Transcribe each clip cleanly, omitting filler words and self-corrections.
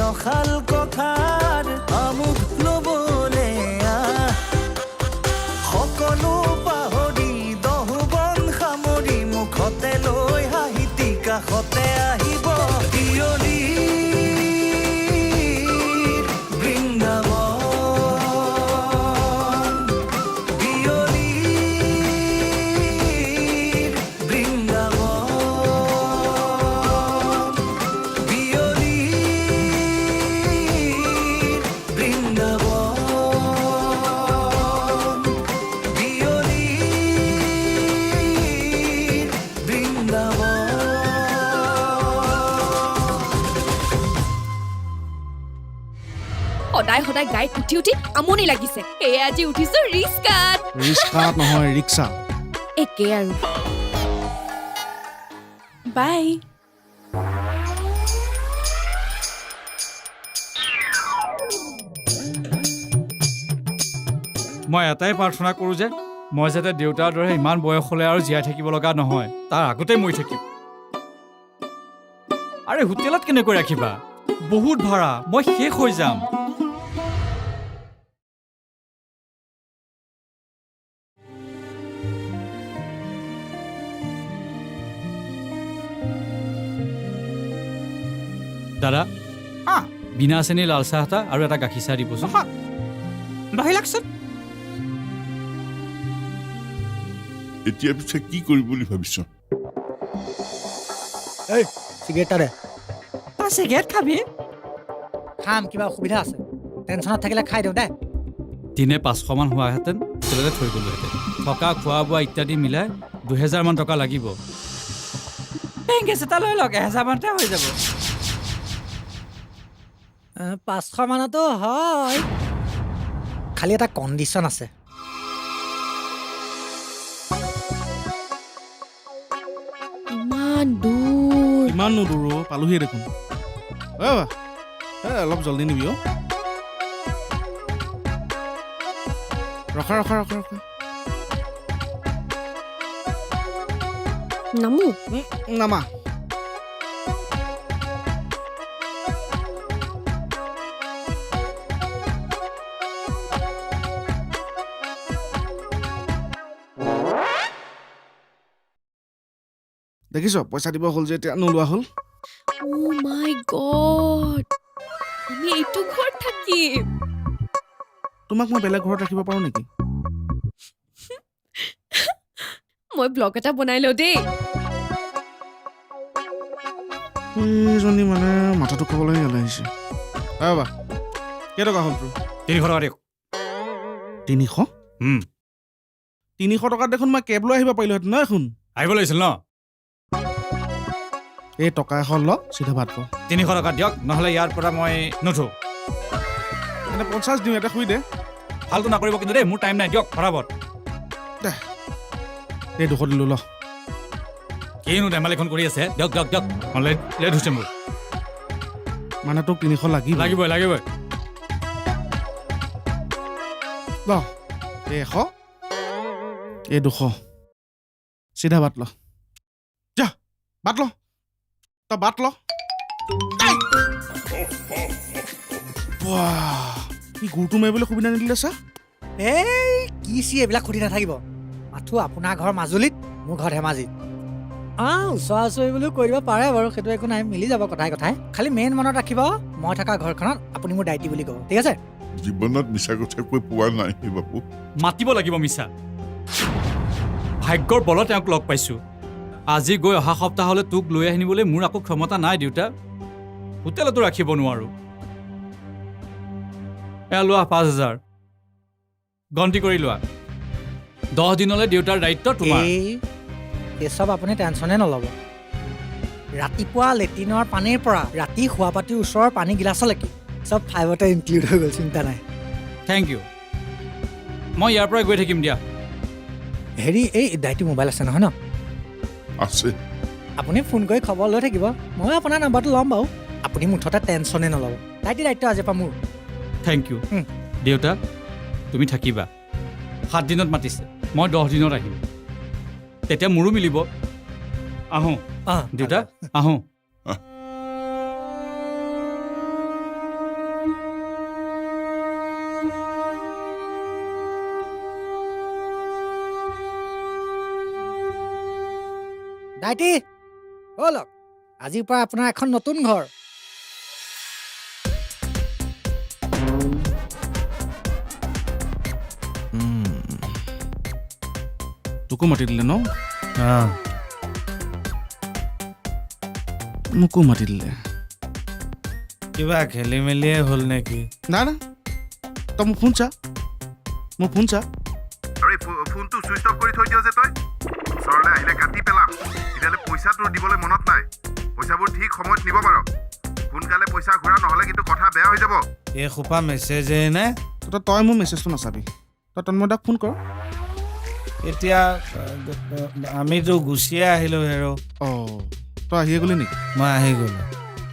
নখাল কথাৰ আমুক লবলে সকলো পাহৰি দহুবন সামৰি মুখতে লৈ হাঁহিতি কাষতে আহিব বিয়লিৰ বৃন্দাবন বিয়লিৰ বৃন্দাবন বিয়লিৰ বৃন্দাবন বিয়লিৰ বৃন্দাবন সদায় সদায় গাড়ীত উঠি উঠি আমনি লাগিছে এয়া আজি উঠিছো ৰিস্কাত ৰিস্কাত নহয় ৰিক্সা একে আৰু বাই মই এটাই প্ৰাৰ্থনা কৰোঁ যে মই যাতে দেউতাৰ দৰে ইমান বয়সলৈ আৰু জীয়াই থাকিব লগা নহয় তাৰ আগতে মই থাকিম আৰে হোটেলত কেনেকৈ ৰাখিবা বহুত ভাড়া মই শেষ হৈ যাম দাদা বিনা চেনী লাল চাহ এটা আৰু এটা গাখীৰ চাহ দিবচোন বাঢ়ি লাগচোন এতিয়া পিছে কি কৰিম বুলি ভাবিছ এই চিগাৰেট এটা দে তই চিগাৰেট খাবি খাম কিবা অসুবিধা আছে টেনশ্যনত থাকিলে খাই দিওঁ দে দিনে 500 মান হোৱাহেঁতেন হোটেলতে থৈ গ'লোহেঁতেন থকা খোৱা বোৱা ইত্যাদি মিলাই 2000 মান টকা লাগিব পেংকেজ এটা লৈ লওক 1000 মানতে হৈ যাব 500 মানতো হয় খালি এটা কণ্ডিশ্যন আছে ইমান দূৰ ইমান নদূৰ পালোহি দেখোন অলপ জলদি নিবি ৰখা ৰখা ৰখা ৰখা নামো নামা দেখিছ পইচা দিব হ'ল যে এতিয়া নোলোৱা হ'ল ও মাই গড আমি এইটো ঘৰত থাকিম তোমাক মই বেলেগ ঘৰত ৰাখিব পাৰোঁ নেকি মই ব্লগ এটা বনাই লওঁ দেই এইজনী মানে মাথাটো খাবলৈ ইয়ালৈ আহিছে বাবা কেইটকা হ'ল তোৰ 300 টকা দিয়ক 300 300 টকাত দেখোন মই কেব লৈ আহিব পাৰিলোহেঁতেন ন এখন আহিব লাগিছিল ন এই টকা এখন ল চিধা ভাত ক 300 টকা দিয়ক নহ'লে ইয়াৰ পৰা মই নুঠো মানে 50 দিওঁ এটা শুই দে ফাল্টু নকৰিব কিন্তু দেই মোৰ টাইম নাই দিয়ক ফটাফট দে এই 200 দিলোঁ ল কিনো ধেমালিখন কৰি আছে দিয়ক দিয়ক দিয়ক নহ'লে লেট হৈছে মোৰ মানে তোক 300 লাগিবই লাগিবই ল এই 100 এই 200 চিধা ভাত ল যা ভাত ল তই ভাত ল কি গুৰটো মাৰিবলৈ সুবিধা নিদিলে চা এই কি চি এইবিলাক সুধি নাথাকিব মাথো আপোনাৰ ঘৰ মাজুলীত মোৰ ঘৰ ধেমাজিত ওচৰা ওচৰি বুলিও কৈ দিব পাৰে বাৰু সেইটো একো নাই মিলি যাব কথাই কথাই খালি মেইন মনত ৰাখিব মই থকা ঘৰখনত আপুনি মোৰ দায়িত্ব বুলি ক'ব ঠিক আছে জীৱনত মিছা কথা কৈ পোৱা নাই হে বাপু মাতিব লাগিব মিছা ভাগ্যৰ বলত তেওঁক লগ পাইছোঁ আজি গৈ অহা সপ্তাহলৈ তোক লৈ আহিবলৈ মোৰ আকৌ ক্ষমতা নাই দেউতা হোটেলতো ৰাখিব নোৱাৰোঁ এয়া লোৱা 5000 গন্তি কৰি লোৱা 10 দিনলৈ দেউতাৰ দায়িত্ব তোমাৰ এই চব আপুনি টেনশ্যনে নল'ব ৰাতিপুৱা লেট্ৰিনৰ পানীৰ পৰা ৰাতি শোৱা পাতিৰ ওচৰৰ পানী গিলাচলৈকে চব 5তে ইনক্লুড হৈ গ'ল চিন্তা নাই থেংক ইউ মই ইয়াৰ পৰাই গৈ থাকিম দিয়া হেৰি এই দায়িত্ব মোবাইল আছে নহয় ন আছে আপুনি ফোন কৰি খবৰ লৈ থাকিব মই আপোনাৰ নাম্বাৰটো ল'ম বাৰু আপুনি মুঠতে টেনশ্যনে নল'ব দায়িত্ব আজিৰ পৰা মোৰ থেংক ইউ দেউতা তুমি থাকিবা 7 দিনত মাতিছে মই 10 দিনত আহিম তেতিয়া মোৰো মিলিব আহোঁ দেউতা আহোঁ ভাইটি ব'লক আজিৰ পৰা আপোনাৰ এখন নতুন ঘৰ তোকো মাতি দিলে ন মোকো মাতি দিলে কিবা খেলি মেলিয়ে হ'ল নেকি না না তই মোক ফোন চা মোৰ ফোন চা আৰু এই ফোনটো ছুইচ অফ কৰি থৈ দিয় যে তই ওচৰলৈ আহিলে কাটি পেলাম তেতিয়াহ'লে পইচা তোৰ দিবলৈ মনত নাই পইচাবোৰ ঠিক সময়ত নিব পাৰ সোনকালে পইচা ঘূৰা নহ'লে কিন্তু কথা বেয়া হৈ যাব এই সোপা মেছেজেই নে তই মোৰ মেছেজটো নাচাবি তই তন্ময়দাক ফোন কৰ এতিয়া আমিতো গুচিয়ে আহিলোঁ হেৰ' অঁ তই আহিয়ে গ'লি নেকি মই আহি গ'লোঁ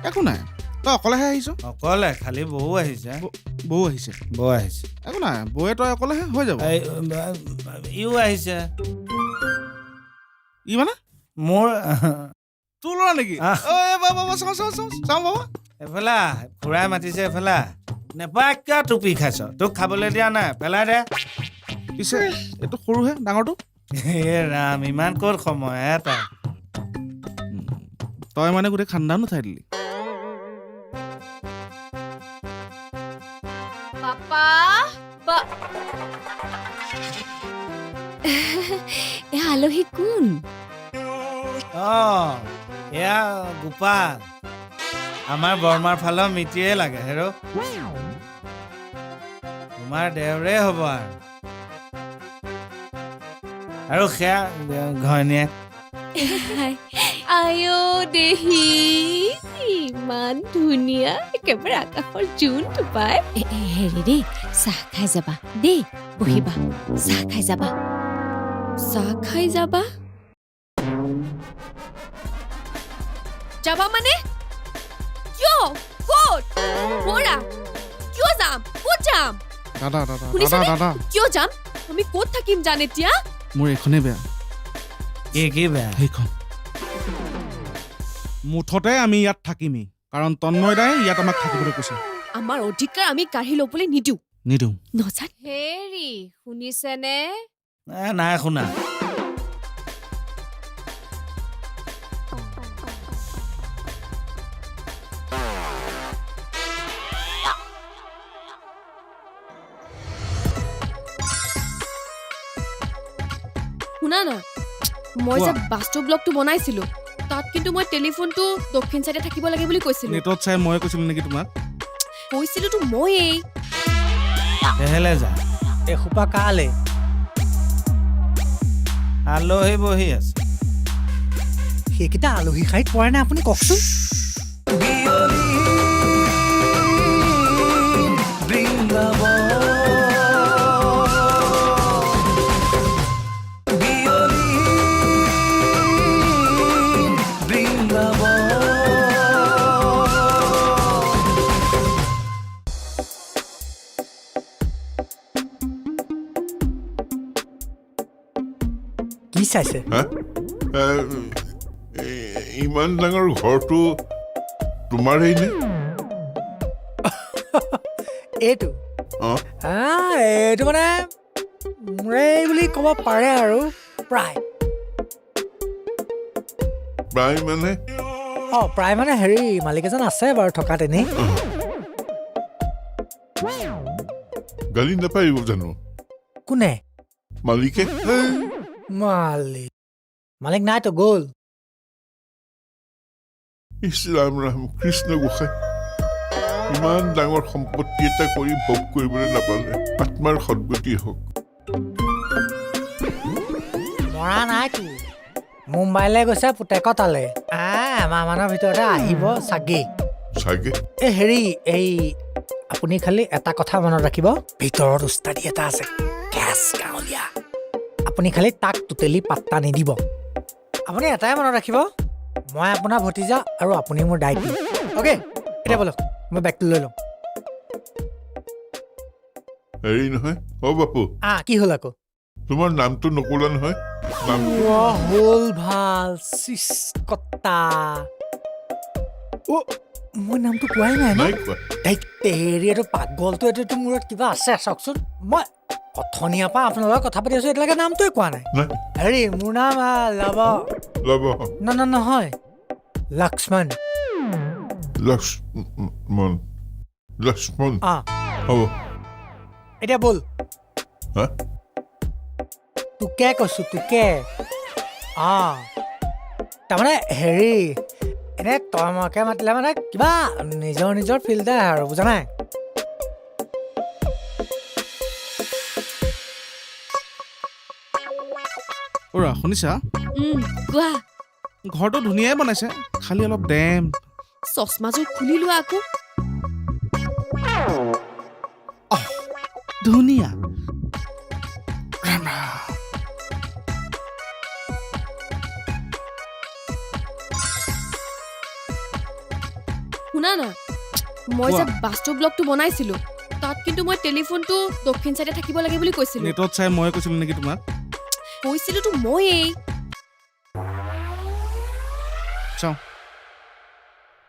একো নাই তই অকলেহে আহিছ অকলে খালি বৌ আহিছে বৌ আহিছে বৌ আহিছে একো নাই বৌয়ে তই অকলেহে হৈ যাব ইও আহিছে ই মানে মোৰ তোৰ ল'ৰা নেকি চাওঁ বাবা এফালে খুৰাই মাতিছে এফালে নেপায় কিয় টুপি খাইছ তোক খাবলৈ দিয়া নাই পেলাই দে পিছে এইটো সৰুহে ডাঙৰটো এ ৰাম ইমান ক'ত সময় এটা তই মানে গোটেই খানদান উঠাই দিলি পাপা এ আলহী কোন অঁ এয়া গোপাল আমাৰ বৰমাৰ ফালৰ মিতিয়ে লাগে হেৰ' তোমাৰ দেওৰে হ'ব আৰু সেয়া ঘৈণীয়েক আয়ো দেহি ইমান ধুনীয়া একেবাৰে আকাশৰ জোনটো পাই হেৰি দেই চাহ খাই যাবা দেই বহিবা চাহ খাই যাবা যাবা মানে কিয় ক'ত বৰা কিয় যাম ক'ত যাম দাদা কিয় যাম আমি ক'ত থাকিম জান এতিয়া মোৰ এইখনেই বেয়া কি বেয়া সেইখন মুঠতে আমি ইয়াত থাকিমেই কাৰণ তন্ময়দাই ইয়াত আমাক থাকিবলৈ কৈছে আমাৰ অধিকাৰ আমি কাঢ়ি ল'বলৈ নিদিওঁ নজান হেৰি শুনিছেনে নাই শুনা শুনা না মই যে বাস্তু ব্লগটো বনাইছিলো তাত কিন্তু মই টেলিফোনটো দক্ষিণ চাইডে থাকিব লাগে বুলি কৈছিলো নেটত চাই মই কৈছিলো নেকি তোমাক কৈছিলোতো ময়েই কেহেলে যা এসোপা কালে আলহী বহি আছে সেইকেইটা আলহী খাইত পৰে নে আপুনি কওকচোন Biyolir Brindabon Biyolir Brindabon কি চাইছে হা ইমান ডাঙৰ ঘৰটো তোমাৰেই নে এইটো অঁ এইটো মানে মোৰেই বুলি ক'ব পাৰে আৰু প্ৰায় প্ৰায় মানে প্ৰায় মানে হেৰি মালিক এজন আছে বাৰু থকা তেনেই গালি নাপাৰিব জানো কোনে মালিকে মালিক নাইতো গ'ল ইছ ৰাম ৰাম কৃষ্ণ গোসাঁই ইমান ডাঙৰ সম্পত্তি এটা কৰি ভোগ কৰিবলৈ নাপালে আত্মাৰ সদ্গতি হওক মৰা নাইতো মুম্বাইলৈ গৈছে পুতেক তালে এমাহমানৰ ভিতৰতে আহিব চাগে হেৰি আপুনি খালি এটা কথা মনত ৰাখিব ভিতৰত উস্তাদি এটা আছে গেছ গাঁৱলীয়া আপুনি খালি তাক টোটেলি পাত্তা নিদিব আপুনি এটাই মনত ৰাখিব মই আপোনাৰ ভতিজা আৰু আপুনি মোৰ দায়িত্ব অ'কে এতিয়া বলক মই বেগটো লৈ লওঁ হেৰি নহয় অ বাপু কি হ'ল আকৌ তোমাৰ নামটো নকলা নহয় হ'ল ভাল চিস্কতা মই নামটো কোৱাই নাই নাই কোৱা হেৰি এইটো পাগলটো এইটো মূৰত কিবা আছে চাওকচোন মই অথনিয়াৰ পৰা আপোনাৰ লগত কথা পাতি আছো এতিয়ালৈকে নামটোৱে কোৱা নাই হেৰি মোৰ নাম লৱ লব নহয় লক্ষ্মণ লক্ষ্মণ লক্ষ্মণ অ হ'ব এতিয়া বল হা তোকে কৈছো তোকে তাৰমানে হেৰি এনে তই মকে মাতিলে মানে কিবা নিজৰ ফিল্ড আৰু বুজা নাই ওৰা শুনিছা কোৱা ঘৰটো ধুনীয়াই বনাইছে খালি অলপ ডেম চশমাযোৰ খুলি লোৱা আকৌ ধুনীয়া শুনা না মই যে বাস্তু ব্লগটো বনাইছিলো তাত কিন্তু মই টেলিফোনটো দক্ষিণ চাইডে থাকিব লাগে বুলি কৈছিলো নেটত চাই মই কৈছিলো নেকি তোমাক কৈছিলোতো ময়েই চাওঁ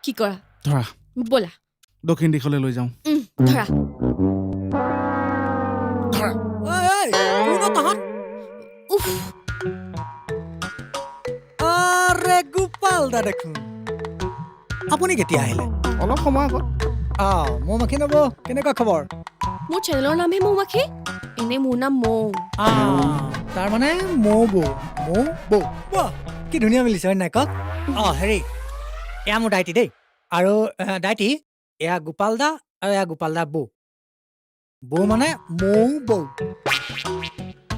কি কৰা ধৰা ব'লা দক্ষিণ দিশলৈ লৈ যাওঁ ধৰা উফ আৰে গোপাল দা দেখোন আপুনি কেতিয়া আহিলে অলপ সময় আগত মৌ মাখি নব কেনেকুৱা খবৰ মোৰ চেনেলৰ নামহে মৌ মাখি এনে মোৰ নাম মৌ তাৰমানে মৌ বৌ বাহ কি ধুনীয়া মিলিছে হয় নাই কওক হেৰি এয়া মোৰ দাইটি দেই আৰু দাইটি এয়া গোপাল দা আৰু এয়া গোপাল দা বৌ মানে মৌ বৌ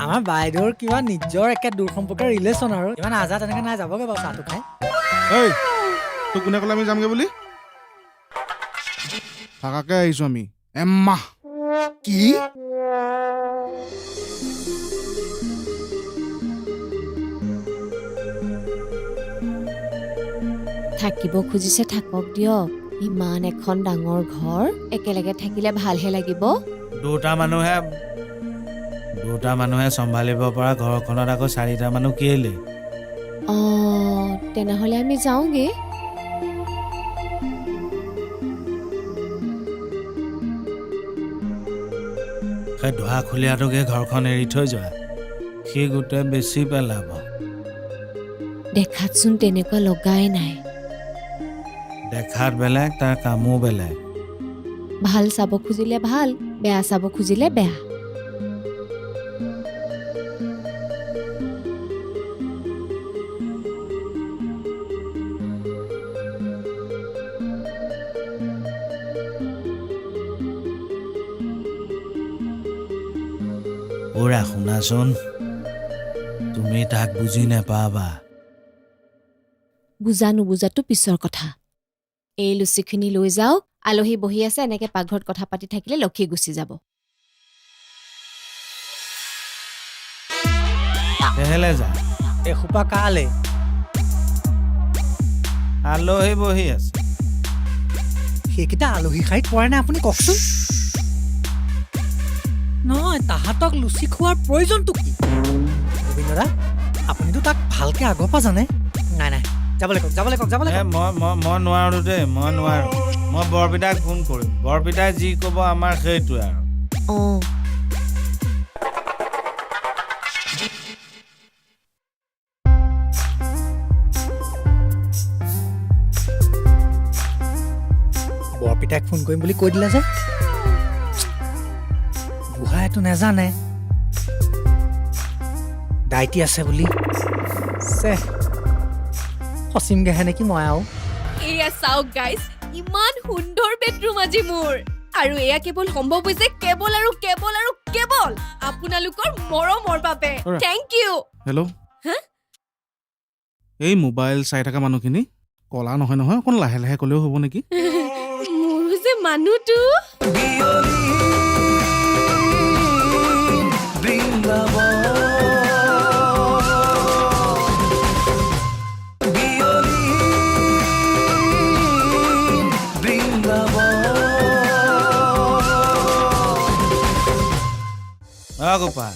আমাৰ বাইদেউৰ কিবা নিজৰ একে দূৰ সম্পৰ্কৰ ৰিলেশ্যন আৰু ইমান আজা তেনেকে নাই যাবগে বাৰু চাহটো খাই এই তোক কোনে ক'লে আমি যামগে বুলি থাকাকে আহিছো আমি এমাহ কি থাকিব খুজিছে থাকক দিয়ক ইমান এখন ডাঙৰ ঘৰ একেলগে থাকিলে ভালহে লাগিব দুটা মানুহে চম্ভালিব পৰা ঘৰখনত আকৌ 4টা মানুহ কেলে তেনেহ'লে আমি যাওঁগে সেই ধোৱা খুলীয়াটোকে ঘৰখন এৰি থৈ যোৱা সি গোটেই বেছি পেলাব দেখাতচোন তেনেকুৱা লগাই নাই দেখাত বেলেগ তাৰ কামো বেলেগ ভাল চাব খুজিলে ভাল বেয়া চাব খুজিলে বেয়া ওৰা শুনাচোন তুমি তাক বুজি নেপাবা বুজা নুবুজাটো পিছৰ কথা এই লুচিখিনি লৈ যাওক আলহী বহি আছে এনেকে পাকঘৰত কথা পাতি থাকিলে লক্ষী গুচি যাব কেহেলে যা এসোপা কালে আলহী বহি আছে সেইকেইটা আলহী খাই পৰে নাই আপুনি কওকচোন নহয় তাহাঁতক লুচি খোৱাৰ প্ৰয়োজনটো কি গোবিন্দ দা আপুনিতো তাক ভালকে আগৰ পৰা জানে নাই যাবলৈ কওক মই নোৱাৰো দেই মই বৰপিতাক ফোন কৰিম বৰপিতাই যি ক'ব আমাৰ সেইটোৱে আৰু বৰপিতাক ফোন কৰিম বুলি কৈ দিলে যে বুঢ়াইটো নেজানে দাইটি আছে বুলি ফচিমগেহে নেকি মই এয়া চাওক গাইজ ইমান সুন্দৰ বেডৰুম আজি মোৰ আৰু এয়া কেৱল সম্ভৱ হৈছে কেৱল আপোনালোকৰ মৰমৰ বাবে থেংক ইউ হেল্ল' এই মোবাইল চাই থকা মানুহখিনি কলা নহয় অকণ লাহে লাহে ক'লেও হ'ব নেকি মোৰ যে মানুহটো Biyolir Brindabon Biyolir Brindabon Gopal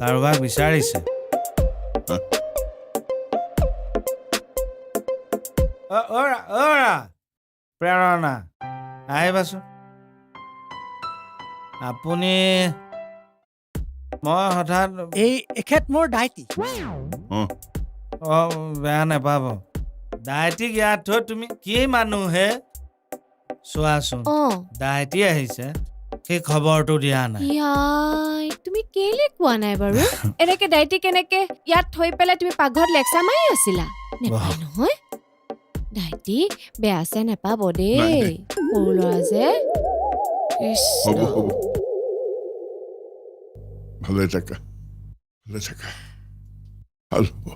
কাৰোবাক বিচাৰিছে প্ৰেৰণা আহিবাচোন আপুনি মই হঠাৎ এখেত মোৰ দাইটি বেয়া নাপাব দাইটিক ইয়াত থৈ তুমি কি মানুহে চোৱাচোন দাইটি আহিছে সেই খবৰটো দিয়া নাই ইয়াই তুমি কেলে কোৱা নাই বাৰু এনেকে দাইটি কেনেকে ইয়াত থৈ পেলাই তুমি পাকঘৰত লেকচা মাৰি আছিলা নেপায় নহয় দাইটি বেয়া চে নেপাব দেই সৰু ল'ৰা যে হ'ব হ'ব ভালে থাকা ভাল হ'ব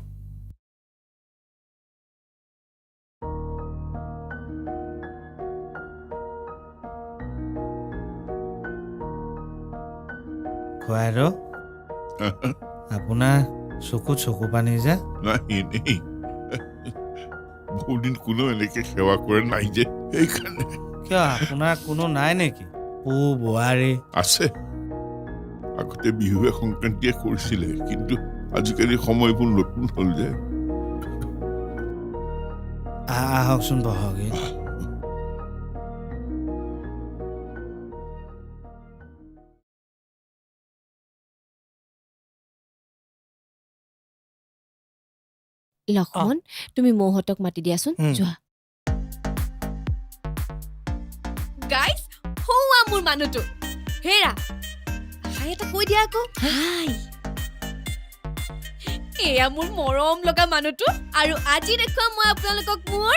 খুৱাই আপোনাৰ চকু পানী যে নাই বহুত দিন কোনো এনেকে সেৱা কৰে নাই যে সেইকাৰণে কিয় আপোনাৰ কোনো নাই নেকি পু বোৱাৰী আছে আগতে বিহুৱে সংক্ৰান্তিয়ে কৰিছিলে কিন্তু আজিকালি সময়বোৰ নতুন হ'ল যে আহকচোন বহগে লক্ষ্মণ তুমি মৌহঁতক মাতি দিয়াচোন যোৱা গাইজ হোৱা মোৰ মানুহটো হেৰা হাই এটা কৈ দিয়া আকৌ হাই এয়া মোৰ মৰম লগা মানুহটো আৰু আজি দেখুৱাম মই আপোনালোকক মোৰ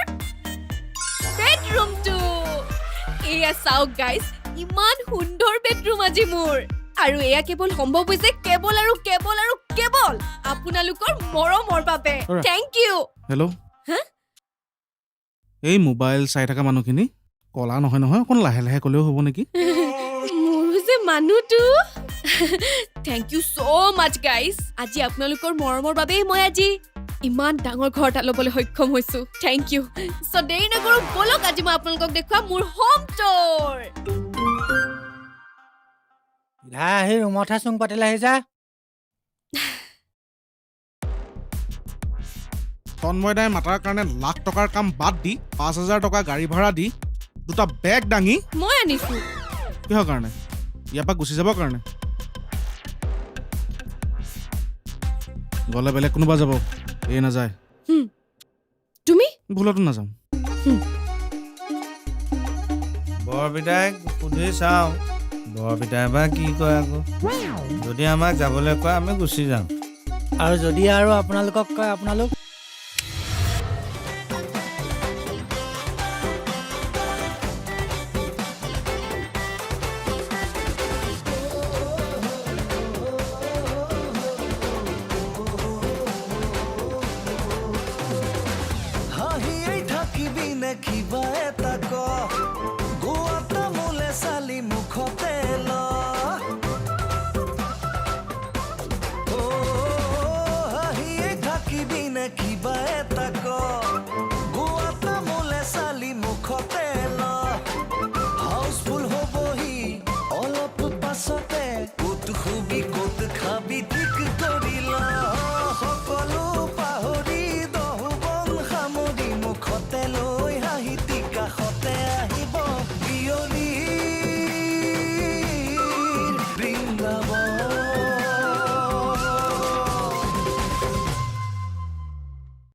বেডৰুমটো এয়া চাওক গাইজ ইমান সুন্দৰ বেডৰুম আজি মোৰ আৰু এয়া কেৱল সম্ভৱ হৈছে কেৱল আৰু কেৱল আৰু কেৱল আপোনালোকৰ মৰমৰ বাবে থেংক ইউ হেল্ল' এই মোবাইল চাই থকা মানুহখিনি কলা নহয় অকণ লাহে লাহে ক'লেও হ'ব নেকি মোৰ যে মানুহটো thank you so' mass guys আজি আপোনালোকৰ মৰমৰ বাবেই মই আজি ইমান ডাঙৰ ঘৰ এটা ল'বলৈ সক্ষম হৈছো থেংক ইউ চ' দেৰি নকৰো বলক আজি মই আপোনালোকক দেখুৱাম মোৰ হোম টুৰ আহি ৰুমতহে চুং পাতিলে আহি যা তন্ময়দাই মাতাৰ কাৰণে লাখ টকাৰ কাম বাদ দি 5,000 টকা গাড়ী ভাড়া দি দুটা বেগ দাঙি মই আনিছো কিহৰ কাৰণে ইয়াৰ পৰা গুচি যাবৰ কাৰণে গ'লে বেলেগ কোনোবা যাব এই নাযায় তুমি ভুলতো নাযাওঁ বৰপিতাইক সুধি চাওঁ বৰপিতাই বা কি কয় আকৌ যদি আমাক যাবলৈ কয় আমি গুচি যাম আৰু যদি আৰু আপোনালোকক কয় আপোনালোক